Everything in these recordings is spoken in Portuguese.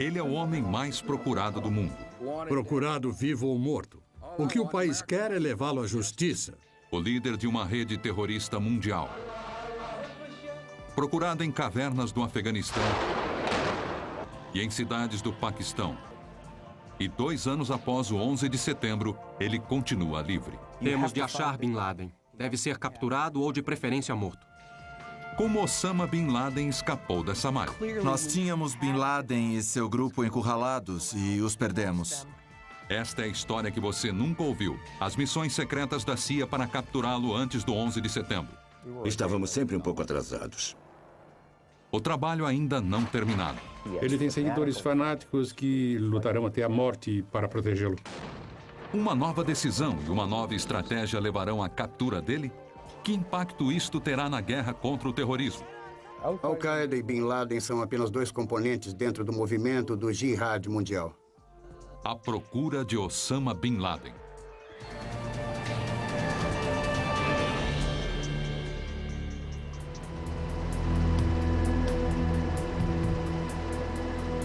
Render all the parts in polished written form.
Ele é o homem mais procurado do mundo. Procurado vivo ou morto. O que o país quer é levá-lo à justiça. O líder de uma rede terrorista mundial. Procurado em cavernas do Afeganistão e em cidades do Paquistão. E 2 anos após o 11 de setembro, ele continua livre. Temos de achar Bin Laden. Deve ser capturado ou de preferência morto. Como Osama Bin Laden escapou dessa malha? Nós tínhamos Bin Laden e seu grupo encurralados e os perdemos. Esta é a história que você nunca ouviu. As missões secretas da CIA para capturá-lo antes do 11 de setembro. Estávamos sempre um pouco atrasados. O trabalho ainda não terminado. Ele tem seguidores fanáticos que lutarão até a morte para protegê-lo. Uma nova decisão e uma nova estratégia levarão à captura dele? Que impacto isto terá na guerra contra o terrorismo? Al-Qaeda e Bin Laden são apenas 2 componentes dentro do movimento do Jihad mundial. A procura de Osama Bin Laden.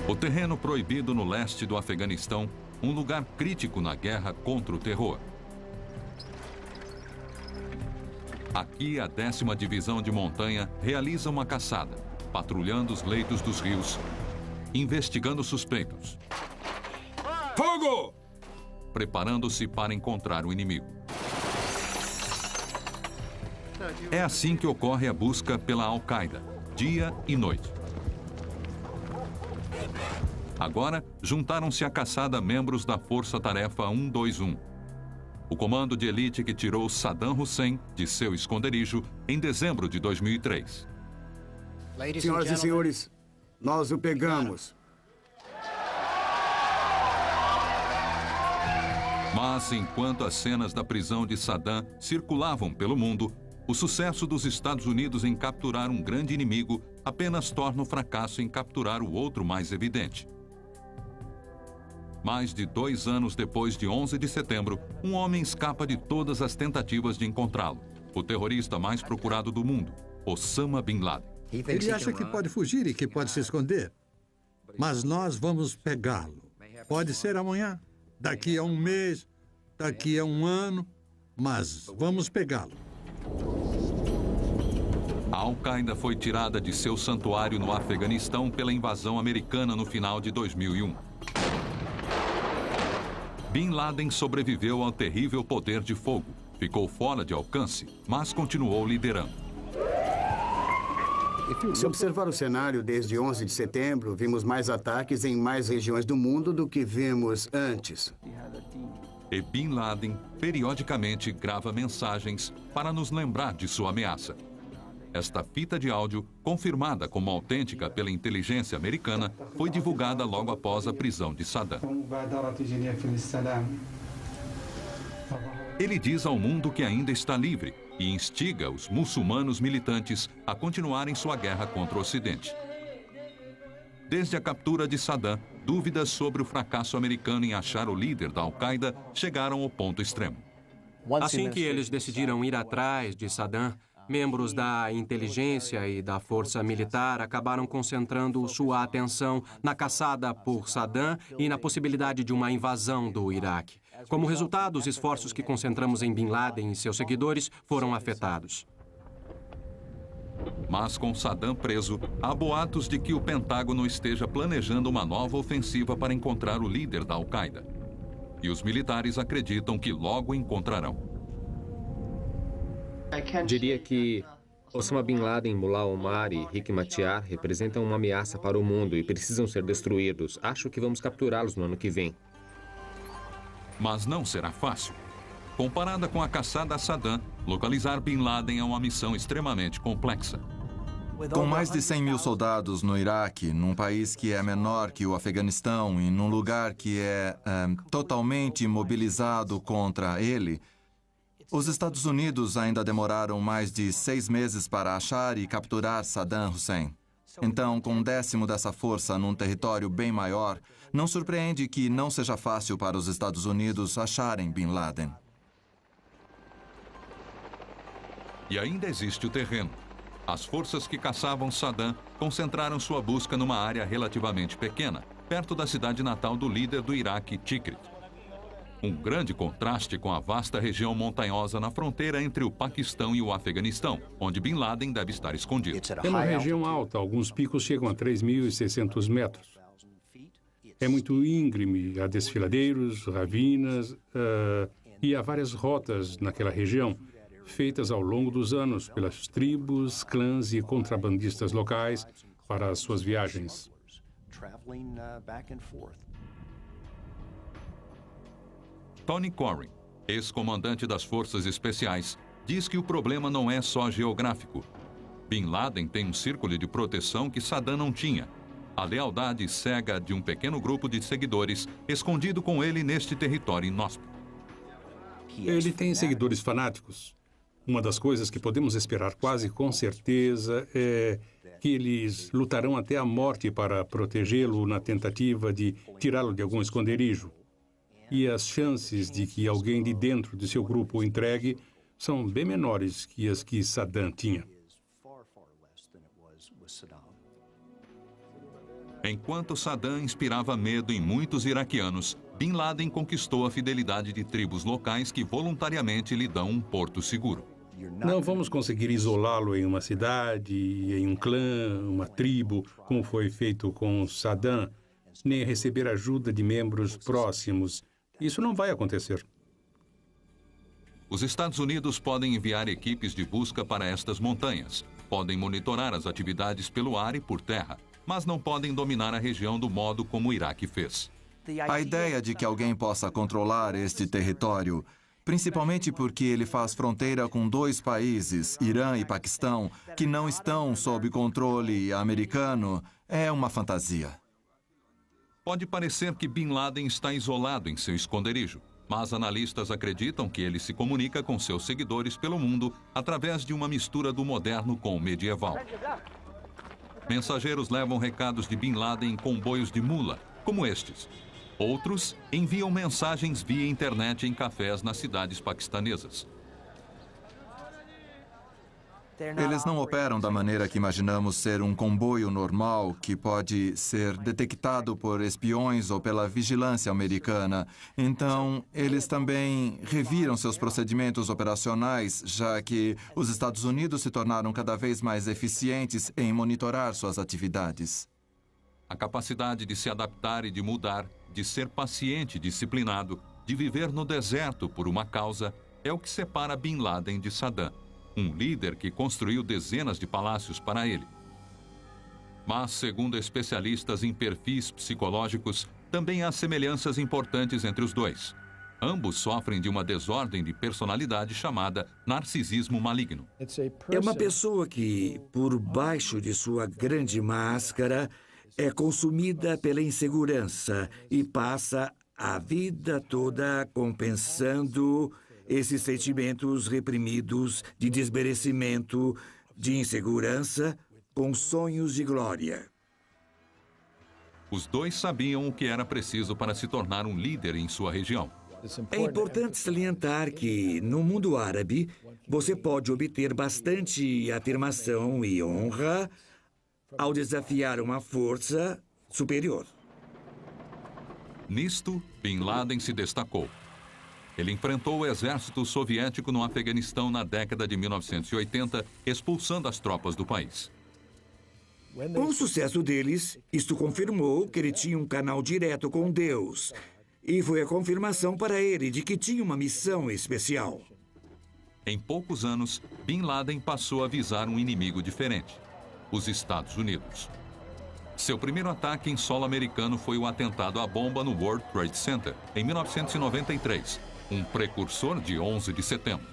O terreno proibido no leste do Afeganistão, um lugar crítico na guerra contra o terror. Aqui, a 10ª Divisão de Montanha realiza uma caçada, patrulhando os leitos dos rios, investigando suspeitos. Fogo! Preparando-se para encontrar o inimigo. É assim que ocorre a busca pela Al-Qaeda, dia e noite. Agora, juntaram-se à caçada membros da Força Tarefa 121. O comando de elite que tirou Saddam Hussein de seu esconderijo em dezembro de 2003. Senhoras e senhores, nós o pegamos. Mas, enquanto as cenas da prisão de Saddam circulavam pelo mundo, o sucesso dos Estados Unidos em capturar um grande inimigo apenas torna o fracasso em capturar o outro mais evidente. Mais de 2 anos depois de 11 de setembro, um homem escapa de todas as tentativas de encontrá-lo. O terrorista mais procurado do mundo, Osama Bin Laden. Ele acha que pode fugir e que pode se esconder. Mas nós vamos pegá-lo. Pode ser amanhã, daqui a 1 mês, daqui a 1 ano, mas vamos pegá-lo. A Al-Qaeda foi tirada de seu santuário no Afeganistão pela invasão americana no final de 2001. Bin Laden sobreviveu ao terrível poder de fogo. Ficou fora de alcance, mas continuou liderando. Se observar o cenário desde 11 de setembro, vimos mais ataques em mais regiões do mundo do que vimos antes. E Bin Laden periodicamente grava mensagens para nos lembrar de sua ameaça. Esta fita de áudio, confirmada como autêntica pela inteligência americana, foi divulgada logo após a prisão de Saddam. Ele diz ao mundo que ainda está livre e instiga os muçulmanos militantes a continuarem sua guerra contra o Ocidente. Desde a captura de Saddam, dúvidas sobre o fracasso americano em achar o líder da Al-Qaeda chegaram ao ponto extremo. Assim que eles decidiram ir atrás de Saddam, membros da inteligência e da força militar acabaram concentrando sua atenção na caçada por Saddam e na possibilidade de uma invasão do Iraque. Como resultado, os esforços que concentramos em Bin Laden e seus seguidores foram afetados. Mas com Saddam preso, há boatos de que o Pentágono esteja planejando uma nova ofensiva para encontrar o líder da Al-Qaeda. E os militares acreditam que logo encontrarão. Diria que Osama Bin Laden, Mullah Omar e Rick Machar representam uma ameaça para o mundo e precisam ser destruídos. Acho que vamos capturá-los no ano que vem. Mas não será fácil. Comparada com a caçada a Saddam, localizar Bin Laden é uma missão extremamente complexa. Com mais de 100 mil soldados no Iraque, num país que é menor que o Afeganistão e num lugar que é totalmente imobilizado contra ele, os Estados Unidos ainda demoraram mais de 6 meses para achar e capturar Saddam Hussein. Então, com 1/10 dessa força num território bem maior, não surpreende que não seja fácil para os Estados Unidos acharem Bin Laden. E ainda existe o terreno. As forças que caçavam Saddam concentraram sua busca numa área relativamente pequena, perto da cidade natal do líder do Iraque, Tikrit. Um grande contraste com a vasta região montanhosa na fronteira entre o Paquistão e o Afeganistão, onde Bin Laden deve estar escondido. É uma região alta, alguns picos chegam a 3.600 metros. É muito íngreme, há desfiladeiros, ravinas e há várias rotas naquela região, feitas ao longo dos anos pelas tribos, clãs e contrabandistas locais para as suas viagens. Tony Corrin, ex-comandante das Forças Especiais, diz que o problema não é só geográfico. Bin Laden tem um círculo de proteção que Saddam não tinha. A lealdade cega de um pequeno grupo de seguidores escondido com ele neste território inóspito. Ele tem seguidores fanáticos. Uma das coisas que podemos esperar quase com certeza é que eles lutarão até a morte para protegê-lo na tentativa de tirá-lo de algum esconderijo. E as chances de que alguém de dentro de seu grupo o entregue são bem menores que as que Saddam tinha. Enquanto Saddam inspirava medo em muitos iraquianos, Bin Laden conquistou a fidelidade de tribos locais que voluntariamente lhe dão um porto seguro. Não vamos conseguir isolá-lo em uma cidade, em um clã, uma tribo, como foi feito com Saddam, nem receber ajuda de membros próximos. Isso não vai acontecer. Os Estados Unidos podem enviar equipes de busca para estas montanhas, podem monitorar as atividades pelo ar e por terra, mas não podem dominar a região do modo como o Iraque fez. A ideia de que alguém possa controlar este território, principalmente porque ele faz fronteira com dois países, Irã e Paquistão, que não estão sob controle americano, é uma fantasia. Pode parecer que Bin Laden está isolado em seu esconderijo, mas analistas acreditam que ele se comunica com seus seguidores pelo mundo através de uma mistura do moderno com o medieval. Mensageiros levam recados de Bin Laden em comboios de mula, como estes. Outros enviam mensagens via internet em cafés nas cidades paquistanesas. Eles não operam da maneira que imaginamos ser um comboio normal que pode ser detectado por espiões ou pela vigilância americana. Então, eles também reviram seus procedimentos operacionais, já que os Estados Unidos se tornaram cada vez mais eficientes em monitorar suas atividades. A capacidade de se adaptar e de mudar, de ser paciente e disciplinado, de viver no deserto por uma causa, é o que separa Bin Laden de Saddam, um líder que construiu dezenas de palácios para ele. Mas, segundo especialistas em perfis psicológicos, também há semelhanças importantes entre os dois. Ambos sofrem de uma desordem de personalidade chamada narcisismo maligno. É uma pessoa que, por baixo de sua grande máscara, é consumida pela insegurança e passa a vida toda compensando esses sentimentos reprimidos de desmerecimento, de insegurança, com sonhos de glória. Os dois sabiam o que era preciso para se tornar um líder em sua região. É importante salientar que, no mundo árabe, você pode obter bastante afirmação e honra ao desafiar uma força superior. Nisto, Bin Laden se destacou. Ele enfrentou o exército soviético no Afeganistão na década de 1980, expulsando as tropas do país. Com o sucesso deles, isto confirmou que ele tinha um canal direto com Deus. E foi a confirmação para ele de que tinha uma missão especial. Em poucos anos, Bin Laden passou a visar um inimigo diferente: os Estados Unidos. Seu primeiro ataque em solo americano foi o atentado à bomba no World Trade Center, em 1993, um precursor de 11 de setembro.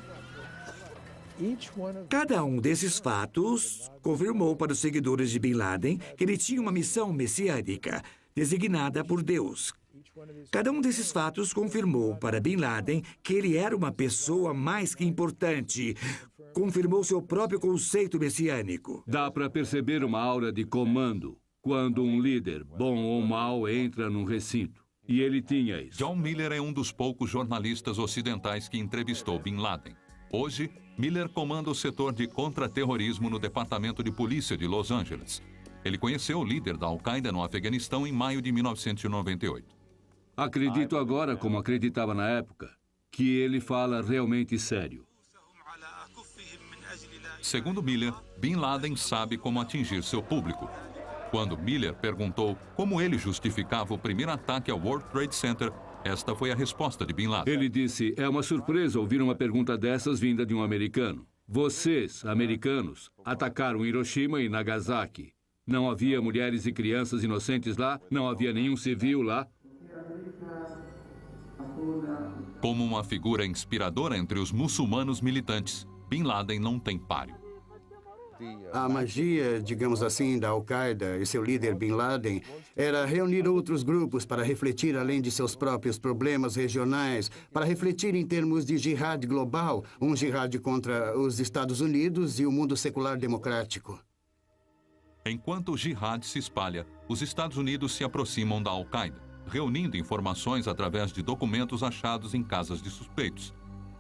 Cada um desses fatos confirmou para os seguidores de Bin Laden que ele tinha uma missão messiânica, designada por Deus. Cada um desses fatos confirmou para Bin Laden que ele era uma pessoa mais que importante. Confirmou seu próprio conceito messiânico. Dá para perceber uma aura de comando quando um líder, bom ou mau, entra num recinto. E ele tinha isso. John Miller é um dos poucos jornalistas ocidentais que entrevistou Bin Laden. Hoje, Miller comanda o setor de contra-terrorismo no Departamento de Polícia de Los Angeles. Ele conheceu o líder da Al-Qaeda no Afeganistão em maio de 1998. Acredito agora, como acreditava na época, que ele fala realmente sério. Segundo Miller, Bin Laden sabe como atingir seu público. Quando Miller perguntou como ele justificava o primeiro ataque ao World Trade Center, esta foi a resposta de Bin Laden. Ele disse, é uma surpresa ouvir uma pergunta dessas vinda de um americano. Vocês, americanos, atacaram Hiroshima e Nagasaki. Não havia mulheres e crianças inocentes lá? Não havia nenhum civil lá? Como uma figura inspiradora entre os muçulmanos militantes, Bin Laden não tem páreo. A magia, digamos assim, da Al-Qaeda e seu líder Bin Laden era reunir outros grupos para refletir além de seus próprios problemas regionais, para refletir em termos de jihad global, um jihad contra os Estados Unidos e o mundo secular democrático. Enquanto o jihad se espalha, os Estados Unidos se aproximam da Al-Qaeda, reunindo informações através de documentos achados em casas de suspeitos,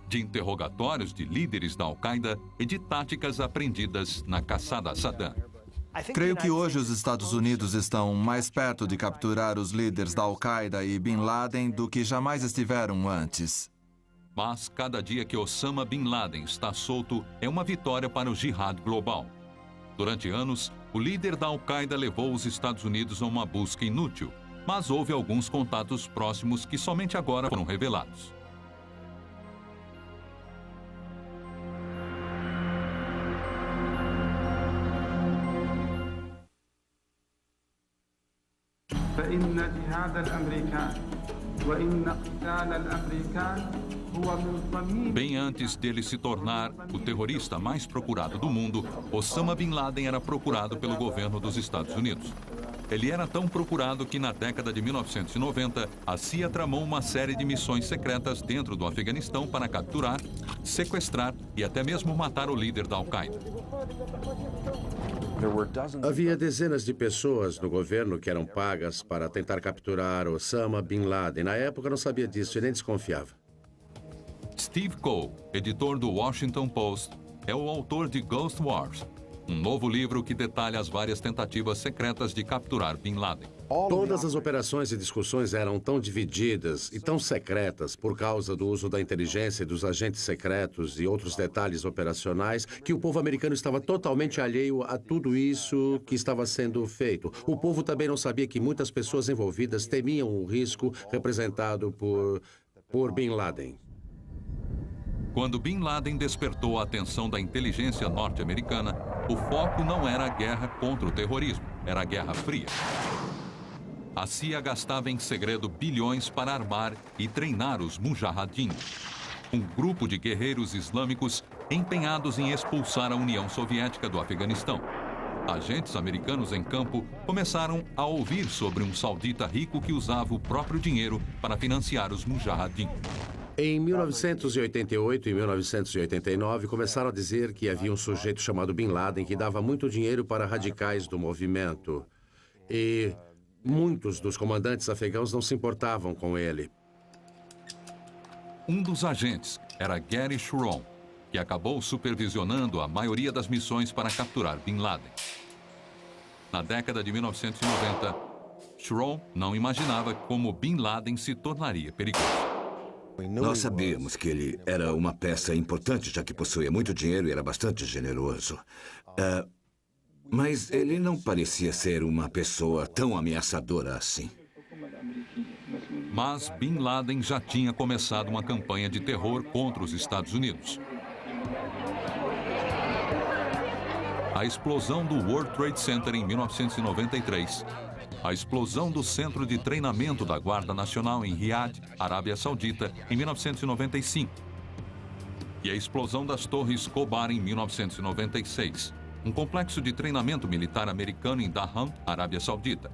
de interrogatórios de líderes da Al-Qaeda e de táticas aprendidas na caçada a Saddam. Creio que hoje os Estados Unidos estão mais perto de capturar os líderes da Al-Qaeda e Bin Laden do que jamais estiveram antes. Mas cada dia que Osama Bin Laden está solto é uma vitória para o jihad global. Durante anos, o líder da Al-Qaeda levou os Estados Unidos a uma busca inútil, mas houve alguns contatos próximos que somente agora foram revelados. فإن جهاد الأمريكان وإن قتال الأمريكان هو من صميم. Bem antes dele se tornar o terrorista mais procurado do mundo, Osama Bin Laden era procurado pelo governo dos Estados Unidos. Ele era tão procurado que na década de 1990, a CIA tramou uma série de missões secretas dentro do Afeganistão para capturar, sequestrar e até mesmo matar o líder da Al-Qaeda. Havia dezenas de pessoas no governo que eram pagas para tentar capturar Osama Bin Laden. Na época, não sabia disso e nem desconfiava. Steve Coe, editor do Washington Post, é o autor de Ghost Wars, um novo livro que detalha as várias tentativas secretas de capturar Bin Laden. Todas as operações e discussões eram tão divididas e tão secretas por causa do uso da inteligência e dos agentes secretos e outros detalhes operacionais que o povo americano estava totalmente alheio a tudo isso que estava sendo feito. O povo também não sabia que muitas pessoas envolvidas temiam o risco representado por Bin Laden. Quando Bin Laden despertou a atenção da inteligência norte-americana, o foco não era a guerra contra o terrorismo, era a Guerra Fria. A CIA gastava em segredo bilhões para armar e treinar os Mujahideen, um grupo de guerreiros islâmicos empenhados em expulsar a União Soviética do Afeganistão. Agentes americanos em campo começaram a ouvir sobre um saudita rico que usava o próprio dinheiro para financiar os Mujahideen. Em 1988 e 1989, começaram a dizer que havia um sujeito chamado Bin Laden que dava muito dinheiro para radicais do movimento. E muitos dos comandantes afegãos não se importavam com ele. Um dos agentes era Gary Sharon, que acabou supervisionando a maioria das missões para capturar Bin Laden. Na década de 1990, Sharon não imaginava como Bin Laden se tornaria perigoso. Nós sabíamos que ele era uma peça importante, já que possuía muito dinheiro e era bastante generoso. Mas ele não parecia ser uma pessoa tão ameaçadora assim. Mas Bin Laden já tinha começado uma campanha de terror contra os Estados Unidos. A explosão do World Trade Center em 1993, a explosão do Centro de Treinamento da Guarda Nacional em Riad, Arábia Saudita, em 1995, e a explosão das Torres Khobar em 1996, um complexo de treinamento militar americano em Dhahran, Arábia Saudita.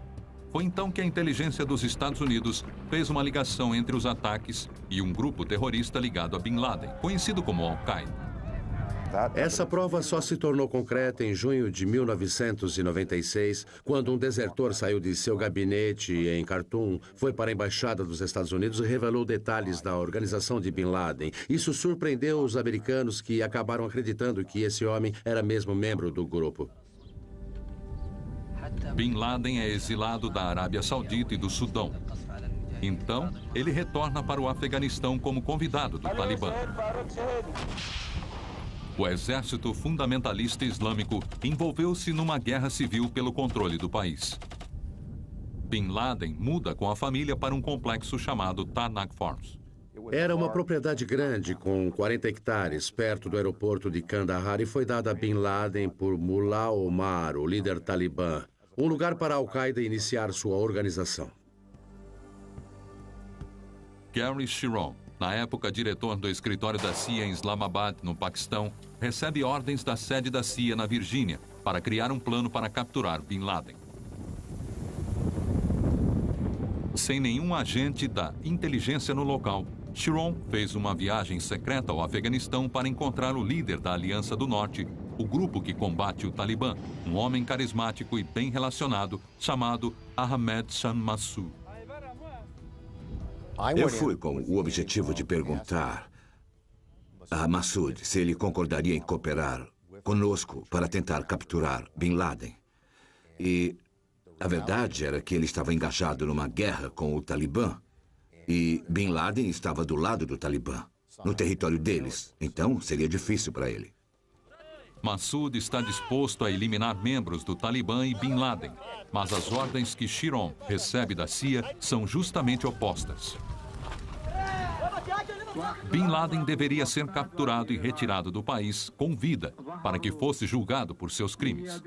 Foi então que a inteligência dos Estados Unidos fez uma ligação entre os ataques e um grupo terrorista ligado a Bin Laden, conhecido como Al-Qaeda. Essa prova só se tornou concreta em junho de 1996, quando um desertor saiu de seu gabinete em Khartoum, foi para a Embaixada dos Estados Unidos e revelou detalhes da organização de Bin Laden. Isso surpreendeu os americanos, que acabaram acreditando que esse homem era mesmo membro do grupo. Bin Laden é exilado da Arábia Saudita e do Sudão. Então, ele retorna para o Afeganistão como convidado do Talibã. O exército fundamentalista islâmico envolveu-se numa guerra civil pelo controle do país. Bin Laden muda com a família para um complexo chamado Tarnak Farms. Era uma propriedade grande, com 40 hectares, perto do aeroporto de Kandahar, e foi dada a Bin Laden por Mullah Omar, o líder talibã. Um lugar para a Al-Qaeda iniciar sua organização. Gary Sharon, na época diretor do escritório da CIA em Islamabad, no Paquistão, recebe ordens da sede da CIA na Virgínia para criar um plano para capturar Bin Laden. Sem nenhum agente da inteligência no local, Sharon fez uma viagem secreta ao Afeganistão para encontrar o líder da Aliança do Norte, o grupo que combate o Talibã, um homem carismático e bem relacionado chamado Ahmed Shah Massoud. Eu fui com o objetivo de perguntar a Massoud se ele concordaria em cooperar conosco para tentar capturar Bin Laden. E a verdade era que ele estava engajado numa guerra com o Talibã. E Bin Laden estava do lado do Talibã, no território deles. Então, seria difícil para ele. Massoud está disposto a eliminar membros do Talibã e Bin Laden, mas as ordens que Sharon recebe da CIA são justamente opostas. Bin Laden deveria ser capturado e retirado do país com vida para que fosse julgado por seus crimes.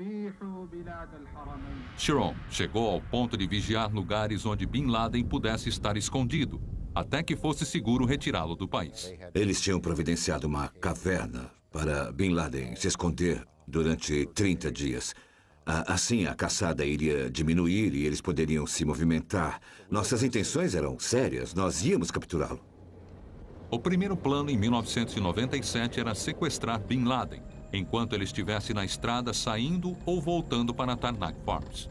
Sharon chegou ao ponto de vigiar lugares onde Bin Laden pudesse estar escondido, até que fosse seguro retirá-lo do país. Eles tinham providenciado uma caverna para Bin Laden se esconder durante 30 dias. Assim, a caçada iria diminuir e eles poderiam se movimentar. Nossas intenções eram sérias, nós íamos capturá-lo. O primeiro plano, em 1997, era sequestrar Bin Laden, enquanto ele estivesse na estrada saindo ou voltando para Tarnak Farms.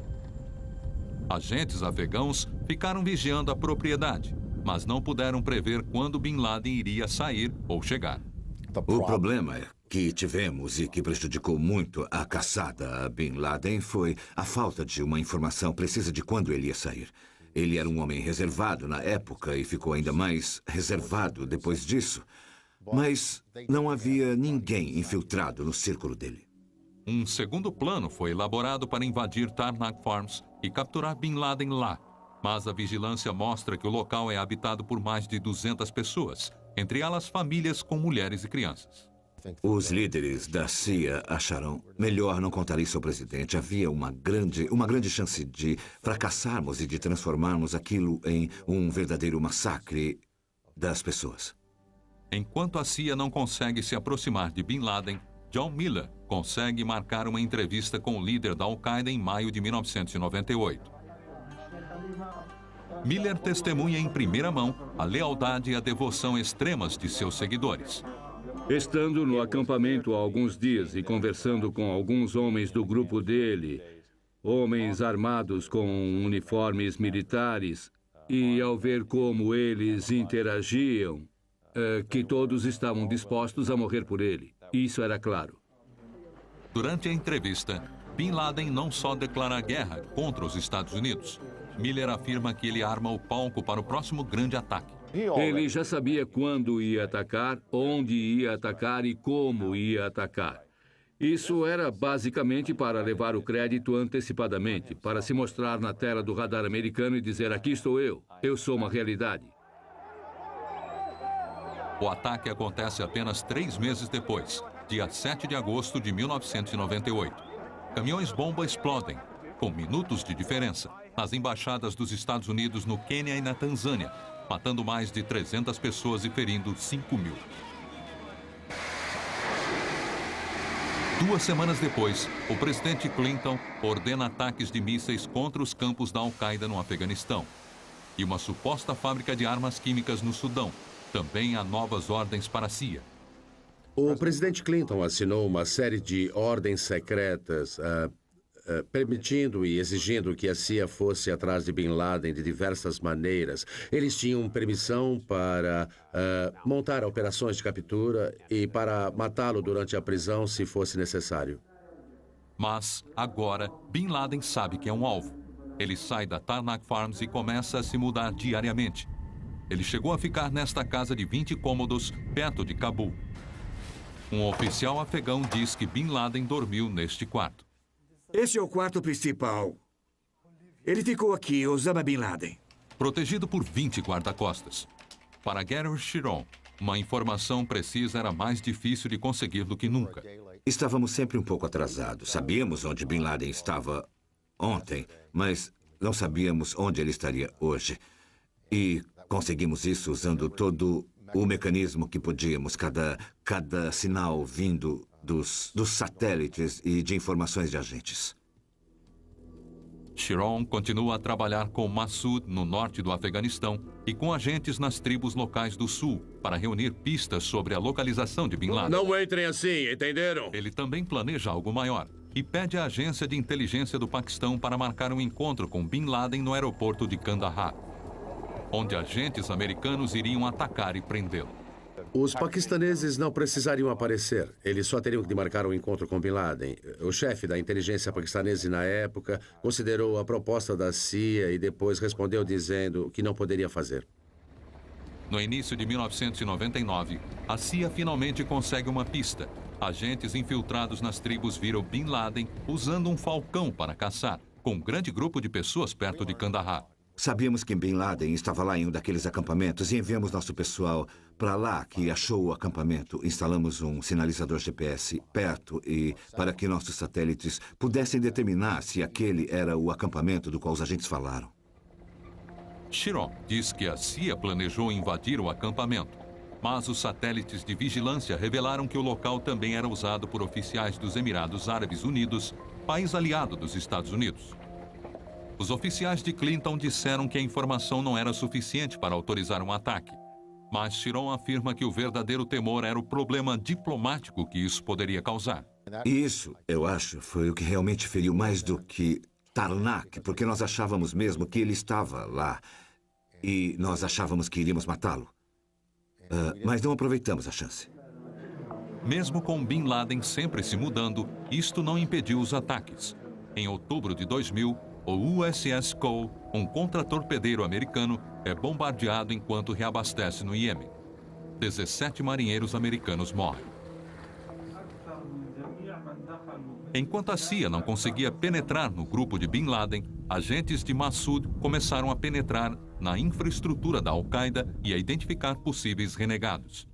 Agentes afegãos ficaram vigiando a propriedade, mas não puderam prever quando Bin Laden iria sair ou chegar. O problema que tivemos e que prejudicou muito a caçada a Bin Laden foi a falta de uma informação precisa de quando ele ia sair. Ele era um homem reservado na época e ficou ainda mais reservado depois disso. Mas não havia ninguém infiltrado no círculo dele. Um segundo plano foi elaborado para invadir Tarnak Farms e capturar Bin Laden lá. Mas a vigilância mostra que o local é habitado por mais de 200 pessoas, entre elas famílias com mulheres e crianças. Os líderes da CIA acharam melhor não contar isso ao presidente. Havia uma grande chance de fracassarmos e de transformarmos aquilo em um verdadeiro massacre das pessoas. Enquanto a CIA não consegue se aproximar de Bin Laden, John Miller consegue marcar uma entrevista com o líder da Al-Qaeda em maio de 1998. Miller testemunha em primeira mão a lealdade e a devoção extremas de seus seguidores. Estando no acampamento há alguns dias e conversando com alguns homens do grupo dele, homens armados com uniformes militares, e ao ver como eles interagiam, que todos estavam dispostos a morrer por ele. Isso era claro. Durante a entrevista, Bin Laden não só declara guerra contra os Estados Unidos. Miller afirma que ele arma o palco para o próximo grande ataque. Ele já sabia quando ia atacar, onde ia atacar e como ia atacar. Isso era basicamente para levar o crédito antecipadamente, para se mostrar na tela do radar americano e dizer: aqui estou eu sou uma realidade. O ataque acontece apenas 3 meses depois, dia 7 de agosto de 1998. Caminhões-bomba explodem, com minutos de diferença, nas embaixadas dos Estados Unidos no Quênia e na Tanzânia, matando mais de 300 pessoas e ferindo 5 mil. 2 semanas depois, o presidente Clinton ordena ataques de mísseis contra os campos da Al-Qaeda no Afeganistão e uma suposta fábrica de armas químicas no Sudão. Também há novas ordens para a CIA. O presidente Clinton assinou uma série de ordens secretas permitindo e exigindo que a CIA fosse atrás de Bin Laden de diversas maneiras. Eles tinham permissão para montar operações de captura e para matá-lo durante a prisão, se fosse necessário. Mas, agora, Bin Laden sabe que é um alvo. Ele sai da Tarnak Farms e começa a se mudar diariamente. Ele chegou a ficar nesta casa de 20 cômodos, perto de Cabul. Um oficial afegão diz que Bin Laden dormiu neste quarto. Esse é o quarto principal. Ele ficou aqui, Osama Bin Laden. Protegido por 20 guarda-costas. Para Gary Chiron, uma informação precisa era mais difícil de conseguir do que nunca. Estávamos sempre um pouco atrasados. Sabíamos onde Bin Laden estava ontem, mas não sabíamos onde ele estaria hoje. E conseguimos isso usando todo o mecanismo que podíamos, cada sinal vindo dos satélites e de informações de agentes. Chiron continua a trabalhar com Massoud no norte do Afeganistão e com agentes nas tribos locais do sul para reunir pistas sobre a localização de Bin Laden. Não entrem assim, entenderam? Ele também planeja algo maior e pede à agência de inteligência do Paquistão para marcar um encontro com Bin Laden no aeroporto de Kandahar, onde agentes americanos iriam atacar e prendê-lo. Os paquistaneses não precisariam aparecer. Eles só teriam que marcar um encontro com Bin Laden. O chefe da inteligência paquistanesa na época considerou a proposta da CIA e depois respondeu dizendo que não poderia fazer. No início de 1999, a CIA finalmente consegue uma pista. Agentes infiltrados nas tribos viram Bin Laden usando um falcão para caçar, com um grande grupo de pessoas perto de Kandahar. Sabíamos que Bin Laden estava lá em um daqueles acampamentos e enviamos nosso pessoal para lá, que achou o acampamento. Instalamos um sinalizador GPS perto e para que nossos satélites pudessem determinar se aquele era o acampamento do qual os agentes falaram. Chiron diz que a CIA planejou invadir o acampamento, mas os satélites de vigilância revelaram que o local também era usado por oficiais dos Emirados Árabes Unidos, país aliado dos Estados Unidos. Os oficiais de Clinton disseram que a informação não era suficiente para autorizar um ataque. Mas Chiron afirma que o verdadeiro temor era o problema diplomático que isso poderia causar. E isso, eu acho, foi o que realmente feriu mais do que Tarnak, porque nós achávamos mesmo que ele estava lá. E nós achávamos que iríamos matá-lo. Mas não aproveitamos a chance. Mesmo com Bin Laden sempre se mudando, isto não impediu os ataques. Em outubro de 2000, o USS Cole, um contratorpedeiro americano, é bombardeado enquanto reabastece no Iêmen. 17 marinheiros americanos morrem. Enquanto a CIA não conseguia penetrar no grupo de Bin Laden, agentes de Massoud começaram a penetrar na infraestrutura da Al-Qaeda e a identificar possíveis renegados.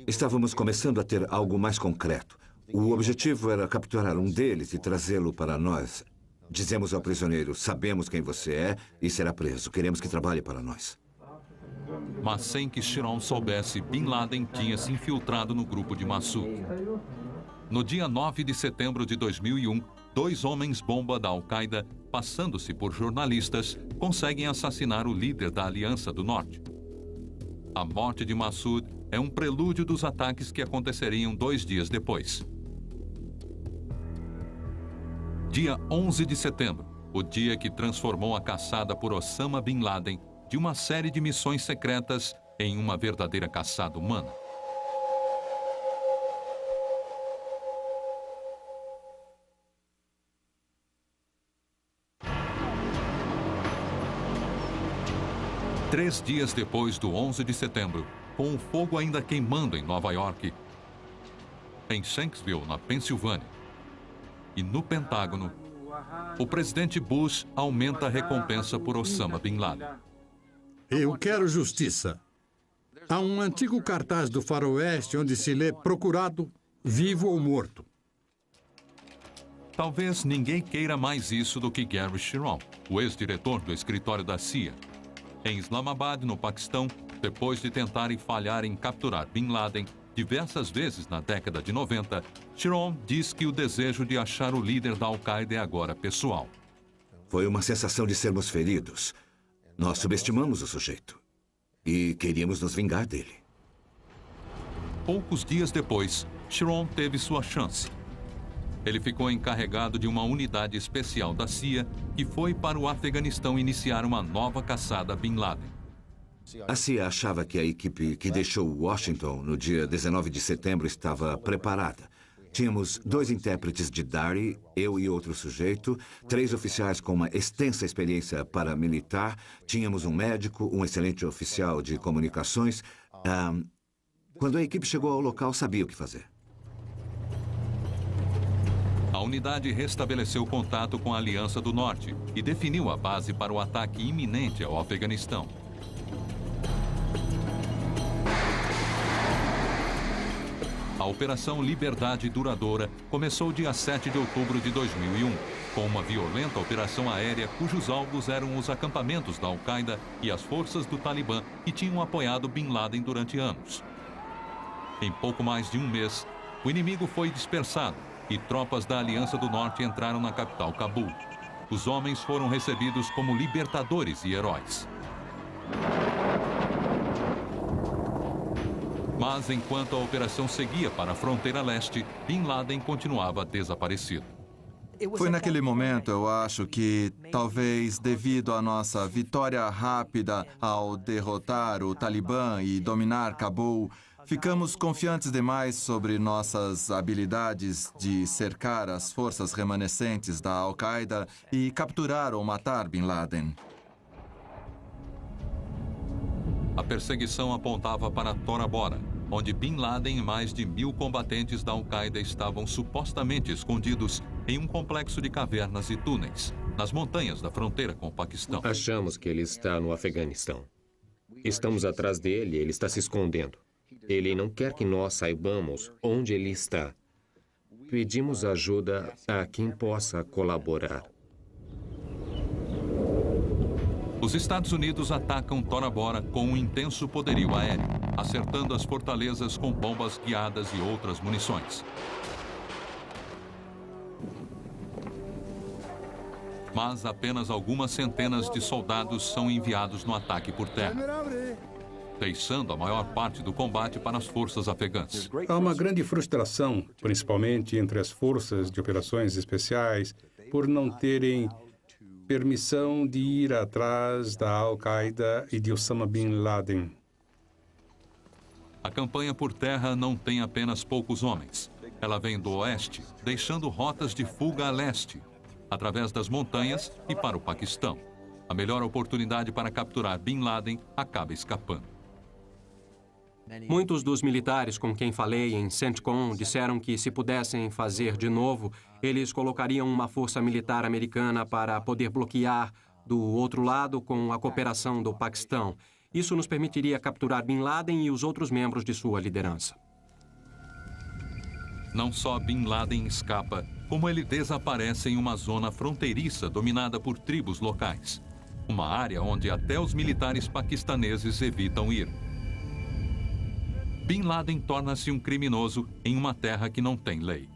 Estávamos começando a ter algo mais concreto. O objetivo era capturar um deles e trazê-lo para nós. Dizemos ao prisioneiro, sabemos quem você é e será preso. Queremos que trabalhe para nós. Mas sem que Chiron soubesse, Bin Laden tinha se infiltrado no grupo de Massoud. No dia 9 de setembro de 2001, 2 homens-bomba da Al-Qaeda, passando-se por jornalistas, conseguem assassinar o líder da Aliança do Norte. A morte de Massoud é um prelúdio dos ataques que aconteceriam 2 dias depois. Dia 11 de setembro, o dia que transformou a caçada por Osama Bin Laden de uma série de missões secretas em uma verdadeira caçada humana. Três dias depois do 11 de setembro, com o fogo ainda queimando em Nova York, em Shanksville, na Pensilvânia, e no Pentágono, o presidente Bush aumenta a recompensa por Osama Bin Laden. Eu quero justiça. Há um antigo cartaz do faroeste onde se lê procurado, vivo ou morto. Talvez ninguém queira mais isso do que Gary Chiron, o ex-diretor do escritório da CIA. Em Islamabad, no Paquistão, depois de tentar e falhar em capturar Bin Laden diversas vezes na década de 90, Chiron diz que o desejo de achar o líder da Al-Qaeda é agora pessoal. Foi uma sensação de sermos feridos. Nós subestimamos o sujeito e queríamos nos vingar dele. Poucos dias depois, Chiron teve sua chance. Ele ficou encarregado de uma unidade especial da CIA que foi para o Afeganistão iniciar uma nova caçada a Bin Laden. A CIA achava que a equipe que deixou Washington no dia 19 de setembro estava preparada. Tínhamos 2 intérpretes de Dari, eu e outro sujeito, 3 oficiais com uma extensa experiência paramilitar, tínhamos um médico, um excelente oficial de comunicações. Quando a equipe chegou ao local, sabia o que fazer. A unidade restabeleceu contato com a Aliança do Norte e definiu a base para o ataque iminente ao Afeganistão. A Operação Liberdade Duradoura começou dia 7 de outubro de 2001, com uma violenta operação aérea cujos alvos eram os acampamentos da Al-Qaeda e as forças do Talibã que tinham apoiado Bin Laden durante anos. Em pouco mais de um mês, o inimigo foi dispersado e tropas da Aliança do Norte entraram na capital, Cabul. Os homens foram recebidos como libertadores e heróis. Mas enquanto a operação seguia para a fronteira leste, Bin Laden continuava desaparecido. Foi naquele momento, eu acho que, talvez devido à nossa vitória rápida ao derrotar o Talibã e dominar Cabul, ficamos confiantes demais sobre nossas habilidades de cercar as forças remanescentes da Al-Qaeda e capturar ou matar Bin Laden. A perseguição apontava para Tora Bora, onde Bin Laden e mais de 1000 combatentes da Al-Qaeda estavam supostamente escondidos em um complexo de cavernas e túneis, nas montanhas da fronteira com o Paquistão. Achamos que ele está no Afeganistão. Estamos atrás dele e ele está se escondendo. Ele não quer que nós saibamos onde ele está. Pedimos ajuda a quem possa colaborar. Os Estados Unidos atacam Tora Bora com um intenso poderio aéreo, acertando as fortalezas com bombas guiadas e outras munições. Mas apenas algumas centenas de soldados são enviados no ataque por terra, deixando a maior parte do combate para as forças afegãs. Há uma grande frustração, principalmente entre as forças de operações especiais, por não terem permissão de ir atrás da Al-Qaeda e de Osama Bin Laden. A campanha por terra não tem apenas poucos homens. Ela vem do oeste, deixando rotas de fuga a leste, através das montanhas e para o Paquistão. A melhor oportunidade para capturar Bin Laden acaba escapando. Muitos dos militares com quem falei em CENTCOM disseram que, se pudessem fazer de novo, eles colocariam uma força militar americana para poder bloquear do outro lado com a cooperação do Paquistão. Isso nos permitiria capturar Bin Laden e os outros membros de sua liderança. Não só Bin Laden escapa, como ele desaparece em uma zona fronteiriça dominada por tribos locais. Uma área onde até os militares paquistaneses evitam ir. Bin Laden torna-se um criminoso em uma terra que não tem lei.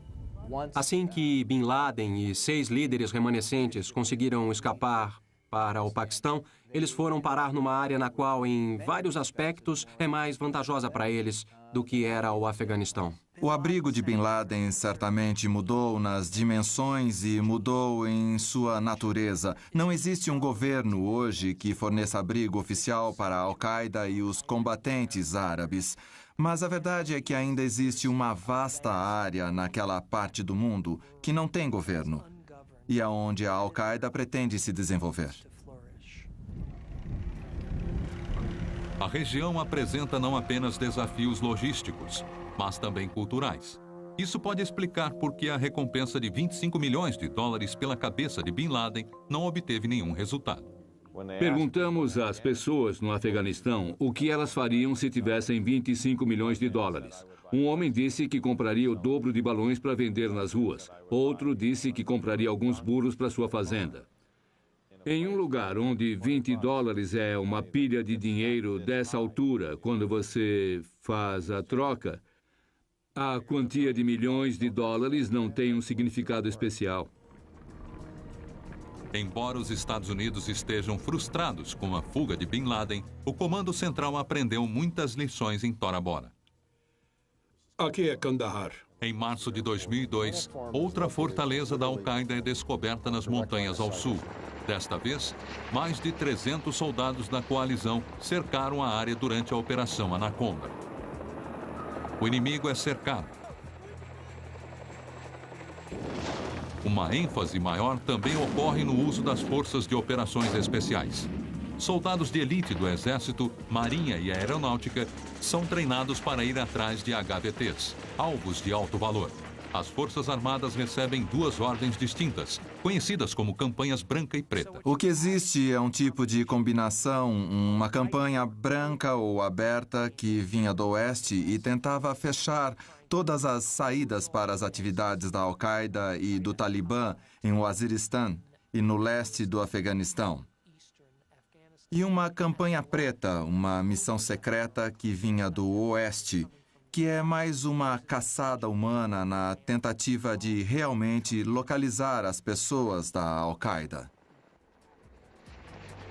Assim que Bin Laden e 6 líderes remanescentes conseguiram escapar para o Paquistão, eles foram parar numa área na qual, em vários aspectos, é mais vantajosa para eles do que era o Afeganistão. O abrigo de Bin Laden certamente mudou nas dimensões e mudou em sua natureza. Não existe um governo hoje que forneça abrigo oficial para a Al-Qaeda e os combatentes árabes. Mas a verdade é que ainda existe uma vasta área naquela parte do mundo que não tem governo e aonde a Al-Qaeda pretende se desenvolver. A região apresenta não apenas desafios logísticos, mas também culturais. Isso pode explicar por que a recompensa de $25 milhões pela cabeça de Bin Laden não obteve nenhum resultado. Perguntamos às pessoas no Afeganistão o que elas fariam se tivessem $25 milhões. Um homem disse que compraria o dobro de balões para vender nas ruas. Outro disse que compraria alguns burros para sua fazenda. Em um lugar onde $20 é uma pilha de dinheiro dessa altura, quando você faz a troca, a quantia de milhões de dólares não tem um significado especial. Embora os Estados Unidos estejam frustrados com a fuga de Bin Laden, o Comando Central aprendeu muitas lições em Tora Bora. Aqui é Kandahar. Em março de 2002, outra fortaleza da Al-Qaeda é descoberta nas montanhas ao sul. Desta vez, mais de 300 soldados da coalizão cercaram a área durante a Operação Anaconda. O inimigo é cercado. Uma ênfase maior também ocorre no uso das forças de operações especiais. Soldados de elite do Exército, Marinha e Aeronáutica são treinados para ir atrás de HVTs, alvos de alto valor. As Forças Armadas recebem 2 ordens distintas, conhecidas como campanhas branca e preta. O que existe é um tipo de combinação, uma campanha branca ou aberta que vinha do oeste e tentava fechar todas as saídas para as atividades da Al-Qaeda e do Talibã em Waziristan e no leste do Afeganistão. E uma campanha preta, uma missão secreta que vinha do oeste, que é mais uma caçada humana na tentativa de realmente localizar as pessoas da Al-Qaeda.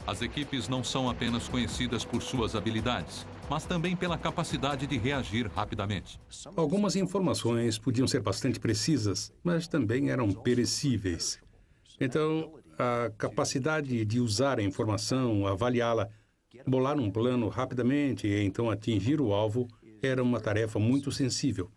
As equipes não são apenas conhecidas por suas habilidades, mas também pela capacidade de reagir rapidamente. Algumas informações podiam ser bastante precisas, mas também eram perecíveis. Então, a capacidade de usar a informação, avaliá-la, bolar um plano rapidamente e então atingir o alvo era uma tarefa muito sensível.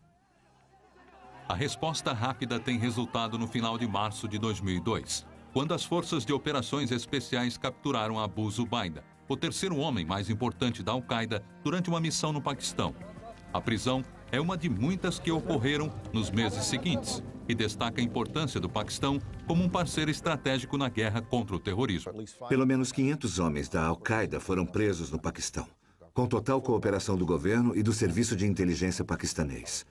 A resposta rápida tem resultado no final de março de 2002, quando as forças de operações especiais capturaram Abu Zubaydah, o terceiro homem mais importante da Al-Qaeda, durante uma missão no Paquistão. A prisão é uma de muitas que ocorreram nos meses seguintes e destaca a importância do Paquistão como um parceiro estratégico na guerra contra o terrorismo. Pelo menos 500 homens da Al-Qaeda foram presos no Paquistão, com total cooperação do governo e do serviço de inteligência paquistanês.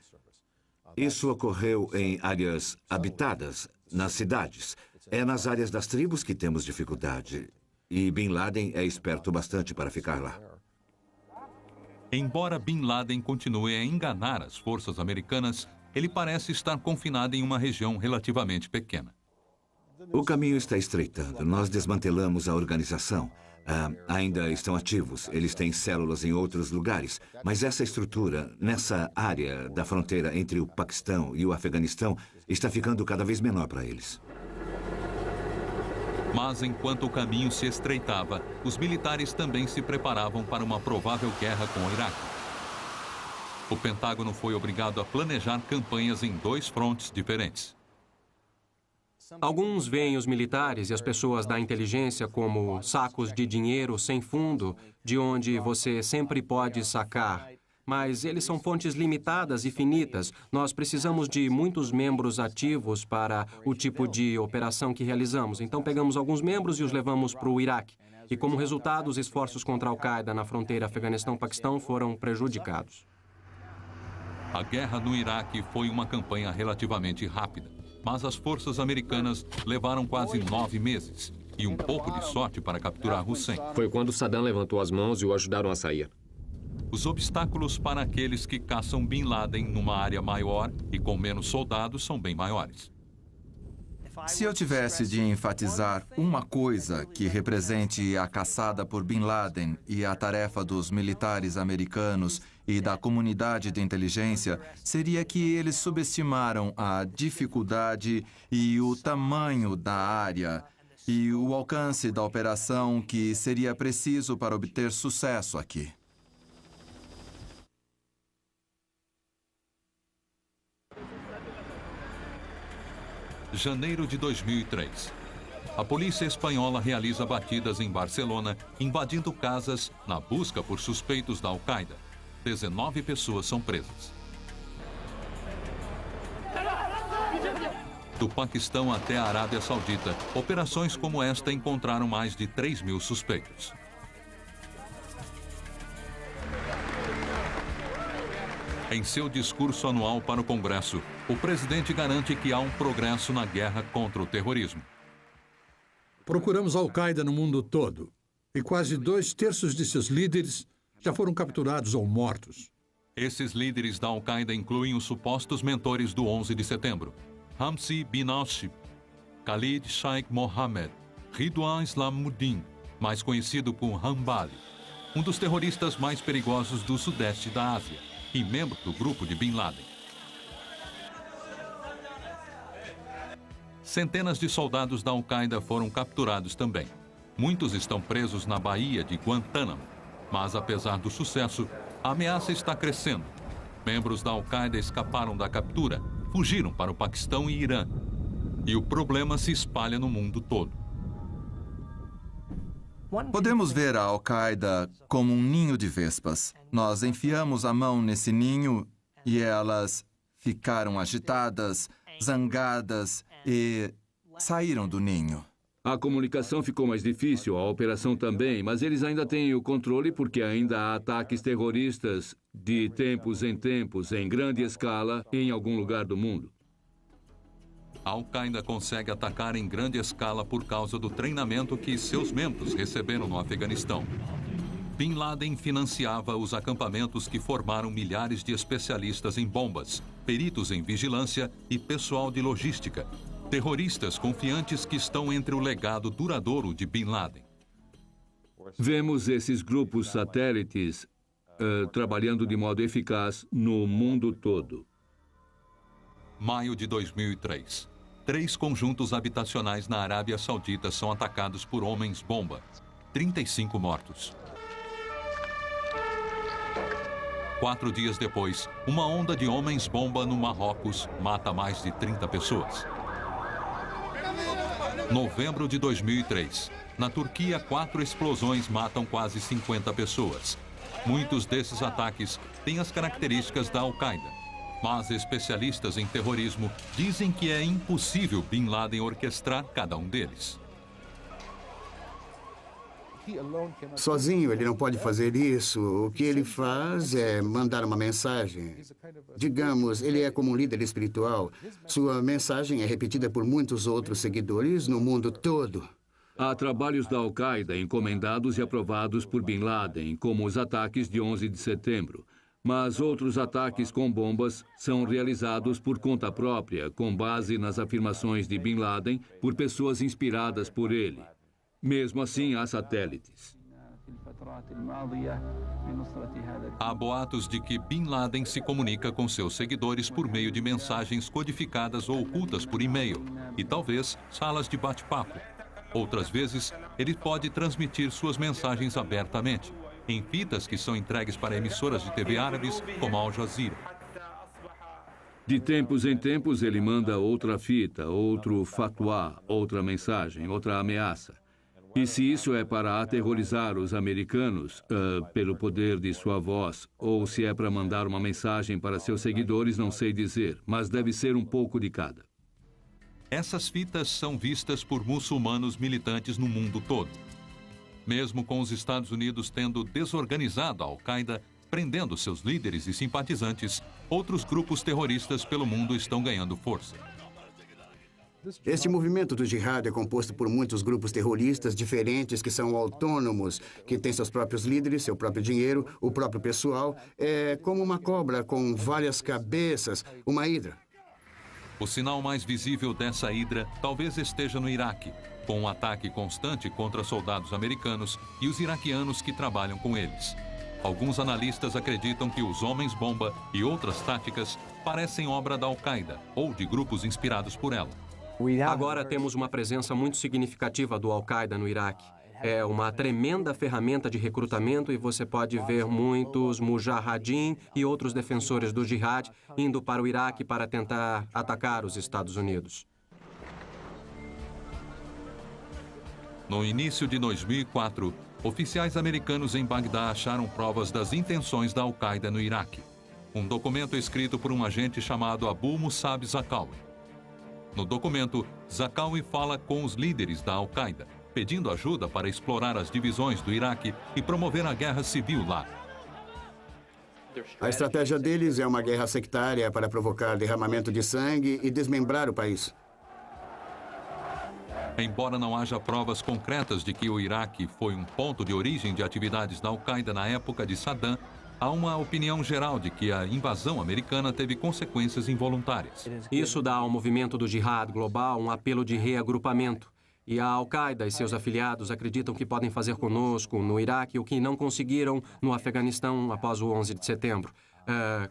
Isso ocorreu em áreas habitadas, nas cidades. É nas áreas das tribos que temos dificuldade. E Bin Laden é esperto bastante para ficar lá. Embora Bin Laden continue a enganar as forças americanas, ele parece estar confinado em uma região relativamente pequena. O caminho está estreitando. Nós desmantelamos a organização. Ainda estão ativos. Eles têm células em outros lugares. Mas essa estrutura, nessa área da fronteira entre o Paquistão e o Afeganistão, está ficando cada vez menor para eles. Mas enquanto o caminho se estreitava, os militares também se preparavam para uma provável guerra com o Iraque. O Pentágono foi obrigado a planejar campanhas em 2 frontes diferentes. Alguns veem os militares e as pessoas da inteligência como sacos de dinheiro sem fundo, de onde você sempre pode sacar. Mas eles são fontes limitadas e finitas. Nós precisamos de muitos membros ativos para o tipo de operação que realizamos. Então pegamos alguns membros e os levamos para o Iraque. E como resultado, os esforços contra a Al-Qaeda na fronteira Afeganistão-Paquistão foram prejudicados. A guerra no Iraque foi uma campanha relativamente rápida, mas as forças americanas levaram quase 9 meses e um pouco de sorte para capturar Hussein. Foi quando Saddam levantou as mãos e o ajudaram a sair. Os obstáculos para aqueles que caçam Bin Laden numa área maior e com menos soldados são bem maiores. Se eu tivesse de enfatizar uma coisa que represente a caçada por Bin Laden e a tarefa dos militares americanos e da comunidade de inteligência, seria que eles subestimaram a dificuldade e o tamanho da área e o alcance da operação que seria preciso para obter sucesso aqui. Janeiro de 2003. A polícia espanhola realiza batidas em Barcelona, invadindo casas na busca por suspeitos da Al-Qaeda. 19 pessoas são presas. Do Paquistão até a Arábia Saudita, operações como esta encontraram mais de 3.000 suspeitos. Em seu discurso anual para o Congresso, o presidente garante que há um progresso na guerra contra o terrorismo. Procuramos a Al-Qaeda no mundo todo e quase 2/3 de seus líderes já foram capturados ou mortos. Esses líderes da Al-Qaeda incluem os supostos mentores do 11 de setembro, Hamzi bin Ashib, Khalid Sheikh Mohammed, Ridwan Islamuddin, mais conhecido por Hambali, um dos terroristas mais perigosos do sudeste da Ásia e membro do grupo de Bin Laden. Centenas de soldados da Al-Qaeda foram capturados também. Muitos estão presos na Baía de Guantánamo. Mas, apesar do sucesso, a ameaça está crescendo. Membros da Al-Qaeda escaparam da captura, fugiram para o Paquistão e Irã. e o problema se espalha no mundo todo. Podemos ver a Al-Qaeda como um ninho de vespas. Nós enfiamos a mão nesse ninho e elas ficaram agitadas, zangadas e saíram do ninho. A comunicação ficou mais difícil, a operação também, mas eles ainda têm o controle porque ainda há ataques terroristas de tempos, em grande escala, em algum lugar do mundo. A Al-Qaeda consegue atacar em grande escala por causa do treinamento que seus membros receberam no Afeganistão. Bin Laden financiava os acampamentos que formaram milhares de especialistas em bombas, peritos em vigilância e pessoal de logística. Terroristas confiantes que estão entre o legado duradouro de Bin Laden. Vemos esses grupos satélites trabalhando de modo eficaz no mundo todo. Maio de 2003. 3 conjuntos habitacionais na Arábia Saudita são atacados por homens-bomba. 35 mortos. 4 dias depois, uma onda de homens-bomba no Marrocos mata mais de 30 pessoas. Novembro de 2003. Na Turquia, 4 explosões matam quase 50 pessoas. Muitos desses ataques têm as características da Al-Qaeda. Mas especialistas em terrorismo dizem que é impossível Bin Laden orquestrar cada um deles. Sozinho ele não pode fazer isso. O que ele faz é mandar uma mensagem. Digamos, ele é como um líder espiritual. Sua mensagem é repetida por muitos outros seguidores no mundo todo. Há trabalhos da Al-Qaeda encomendados e aprovados por Bin Laden, como os ataques de 11 de setembro. Mas outros ataques com bombas são realizados por conta própria, com base nas afirmações de Bin Laden, por pessoas inspiradas por ele. Mesmo assim, há satélites. Há boatos de que Bin Laden se comunica com seus seguidores por meio de mensagens codificadas ou ocultas por e-mail e talvez salas de bate-papo. Outras vezes, ele pode transmitir suas mensagens abertamente, em fitas que são entregues para emissoras de TV árabes como Al Jazeera. De tempos em tempos, ele manda outra fita, outro fatwa, outra mensagem, outra ameaça. E se isso é para aterrorizar os americanos pelo poder de sua voz, ou se é para mandar uma mensagem para seus seguidores, não sei dizer, mas deve ser um pouco de cada. Essas fitas são vistas por muçulmanos militantes no mundo todo. Mesmo com os Estados Unidos tendo desorganizado a Al-Qaeda, prendendo seus líderes e simpatizantes, outros grupos terroristas pelo mundo estão ganhando força. Este movimento do jihad é composto por muitos grupos terroristas diferentes que são autônomos, que têm seus próprios líderes, seu próprio dinheiro, o próprio pessoal. É como uma cobra com várias cabeças, uma hidra. O sinal mais visível dessa hidra talvez esteja no Iraque, com um ataque constante contra soldados americanos e os iraquianos que trabalham com eles. Alguns analistas acreditam que os homens-bomba e outras táticas parecem obra da Al-Qaeda ou de grupos inspirados por ela. Agora temos uma presença muito significativa do Al-Qaeda no Iraque. É uma tremenda ferramenta de recrutamento e você pode ver muitos mujahideen e outros defensores do jihad indo para o Iraque para tentar atacar os Estados Unidos. No início de 2004, oficiais americanos em Bagdá acharam provas das intenções da Al-Qaeda no Iraque. Um documento escrito por um agente chamado Abu Musab Zarqawi. No documento, Zarqawi fala com os líderes da Al-Qaeda, pedindo ajuda para explorar as divisões do Iraque e promover a guerra civil lá. A estratégia deles é uma guerra sectária para provocar derramamento de sangue e desmembrar o país. Embora não haja provas concretas de que o Iraque foi um ponto de origem de atividades da Al-Qaeda na época de Saddam, há uma opinião geral de que a invasão americana teve consequências involuntárias. Isso dá ao movimento do jihad global um apelo de reagrupamento. E a Al-Qaeda e seus afiliados acreditam que podem fazer conosco no Iraque o que não conseguiram no Afeganistão após o 11 de setembro.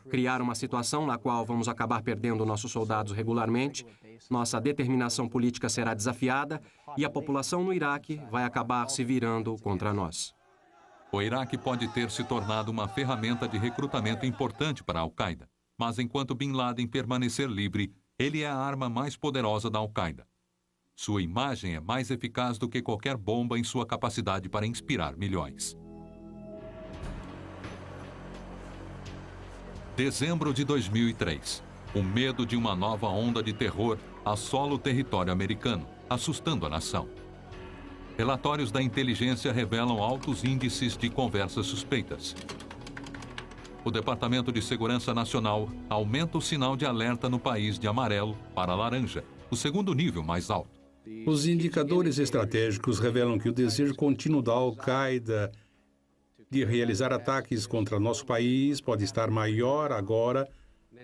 Criar uma situação na qual vamos acabar perdendo nossos soldados regularmente, nossa determinação política será desafiada e a população no Iraque vai acabar se virando contra nós. O Iraque pode ter se tornado uma ferramenta de recrutamento importante para a Al-Qaeda, mas enquanto Bin Laden permanecer livre, Ele é a arma mais poderosa da Al-Qaeda. Sua imagem é mais eficaz do que qualquer bomba em sua capacidade para inspirar milhões. Dezembro de 2003. O medo de uma nova onda de terror assola o território americano, assustando a nação. Relatórios da inteligência revelam altos índices de conversas suspeitas. O Departamento de Segurança Nacional aumenta o sinal de alerta no país de amarelo para laranja, o segundo nível mais alto. Os indicadores estratégicos revelam que o desejo contínuo da Al-Qaeda de realizar ataques contra nosso país pode estar maior agora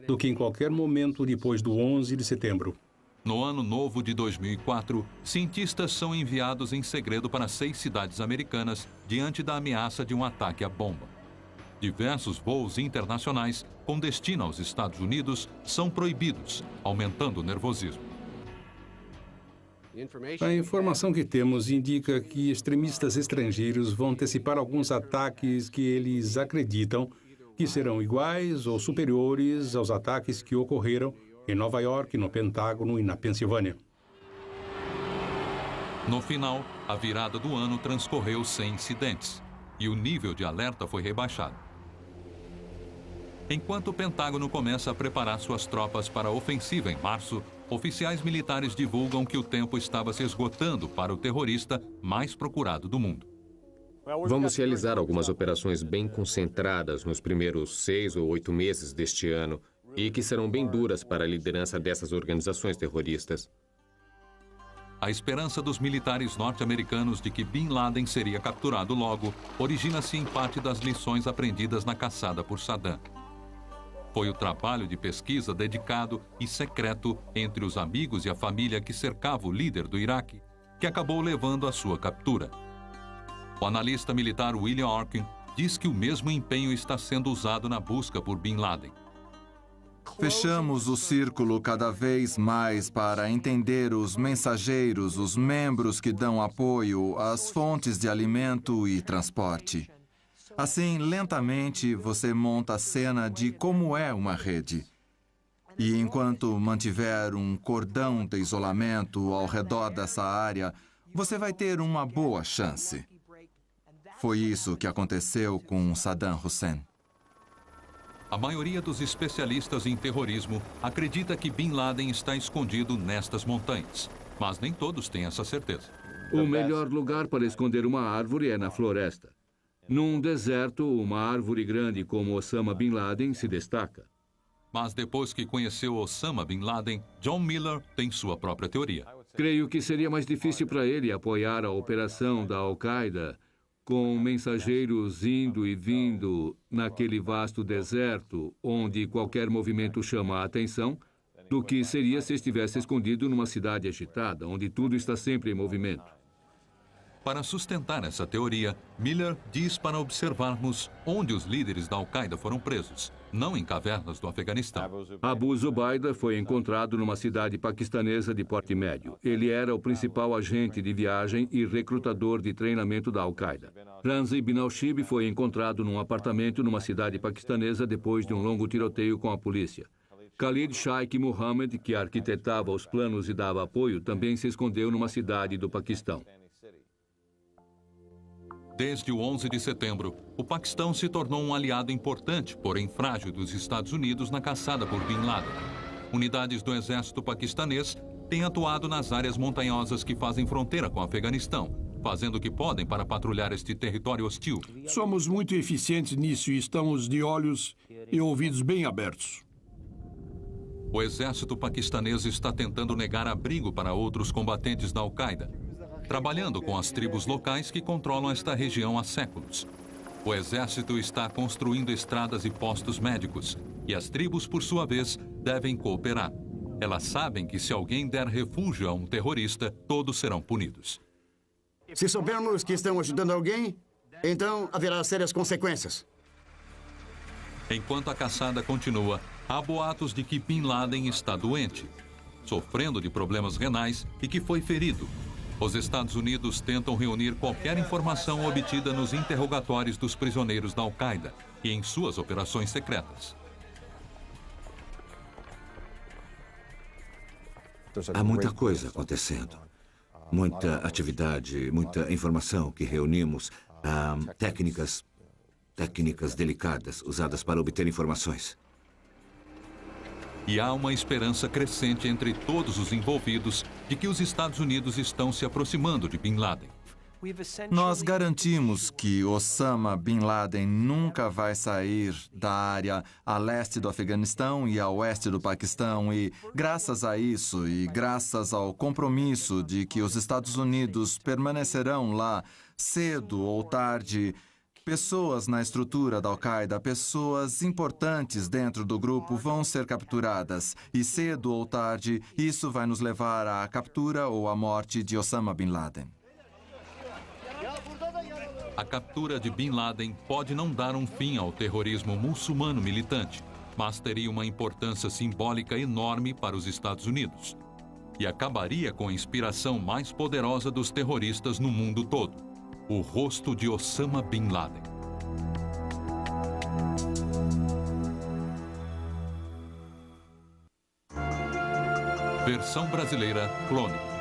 do que em qualquer momento depois do 11 de setembro. No ano novo de 2004, cientistas são enviados em segredo para 6 cidades americanas diante da ameaça de um ataque à bomba. Diversos voos internacionais com destino aos Estados Unidos são proibidos, aumentando o nervosismo. A informação que temos indica que extremistas estrangeiros vão antecipar alguns ataques que eles acreditam que serão iguais ou superiores aos ataques que ocorreram em Nova York, no Pentágono e na Pensilvânia. No final, a virada do ano transcorreu sem incidentes e o nível de alerta foi rebaixado. Enquanto o Pentágono começa a preparar suas tropas para a ofensiva em março, oficiais militares divulgam que o tempo estava se esgotando para o terrorista mais procurado do mundo. Vamos realizar algumas operações bem concentradas nos primeiros 6 ou 8 meses deste ano e que serão bem duras para a liderança dessas organizações terroristas. A esperança dos militares norte-americanos de que Bin Laden seria capturado logo origina-se em parte das lições aprendidas na caçada por Saddam. Foi o trabalho de pesquisa dedicado e secreto entre os amigos e a família que cercava o líder do Iraque que acabou levando à sua captura. O analista militar William Orkin diz que o mesmo empenho está sendo usado na busca por Bin Laden. Fechamos o círculo cada vez mais para entender os mensageiros, os membros que dão apoio, as fontes de alimento e transporte. Assim, lentamente, você monta a cena de como é uma rede. E enquanto mantiver um cordão de isolamento ao redor dessa área, você vai ter uma boa chance. Foi isso que aconteceu com Saddam Hussein. A maioria dos especialistas em terrorismo acredita que Bin Laden está escondido nestas montanhas, mas nem todos têm essa certeza. O melhor lugar para esconder uma árvore é na floresta. Num deserto, uma árvore grande como Osama Bin Laden se destaca. Mas depois que conheceu Osama Bin Laden, John Miller tem sua própria teoria. Creio que seria mais difícil para ele apoiar a operação da Al-Qaeda com mensageiros indo e vindo naquele vasto deserto onde qualquer movimento chama a atenção, do que seria se estivesse escondido numa cidade agitada, onde tudo está sempre em movimento. Para sustentar essa teoria, Miller diz para observarmos onde os líderes da Al-Qaeda foram presos, não em cavernas do Afeganistão. Abu Zubaydah foi encontrado numa cidade paquistanesa de porte médio. Ele era o principal agente de viagem e recrutador de treinamento da Al-Qaeda. Ramzi bin al-Shibh foi encontrado num apartamento numa cidade paquistanesa depois de um longo tiroteio com a polícia. Khalid Sheikh Mohammed, que arquitetava os planos e dava apoio, também se escondeu numa cidade do Paquistão. Desde o 11 de setembro, o Paquistão se tornou um aliado importante, porém frágil, dos Estados Unidos na caçada por Bin Laden. Unidades do exército paquistanês têm atuado nas áreas montanhosas que fazem fronteira com o Afeganistão, fazendo o que podem para patrulhar este território hostil. Somos muito eficientes nisso e estamos de olhos e ouvidos bem abertos. O exército paquistanês está tentando negar abrigo para outros combatentes da Al-Qaeda, trabalhando com as tribos locais que controlam esta região há séculos. O exército está construindo estradas e postos médicos, e as tribos, por sua vez, devem cooperar. Elas sabem que se alguém der refúgio a um terrorista, todos serão punidos. Se soubermos que estão ajudando alguém, então haverá sérias consequências. Enquanto a caçada continua, há boatos de que Bin Laden está doente, sofrendo de problemas renais e que foi ferido. Os Estados Unidos tentam reunir qualquer informação obtida nos interrogatórios dos prisioneiros da Al-Qaeda e em suas operações secretas. Há muita coisa acontecendo. Muita atividade, muita informação que reunimos. Técnicas delicadas usadas para obter informações. E há uma esperança crescente entre todos os envolvidos de que os Estados Unidos estão se aproximando de Bin Laden. Nós garantimos que Osama Bin Laden nunca vai sair da área a leste do Afeganistão e a oeste do Paquistão e, graças a isso e graças ao compromisso de que os Estados Unidos permanecerão lá cedo ou tarde, pessoas na estrutura da Al-Qaeda, pessoas importantes dentro do grupo vão ser capturadas e cedo ou tarde isso vai nos levar à captura ou à morte de Osama Bin Laden. A captura de Bin Laden pode não dar um fim ao terrorismo muçulmano militante, mas teria uma importância simbólica enorme para os Estados Unidos e acabaria com a inspiração mais poderosa dos terroristas no mundo todo, o rosto de Osama Bin Laden. Versão brasileira Clone.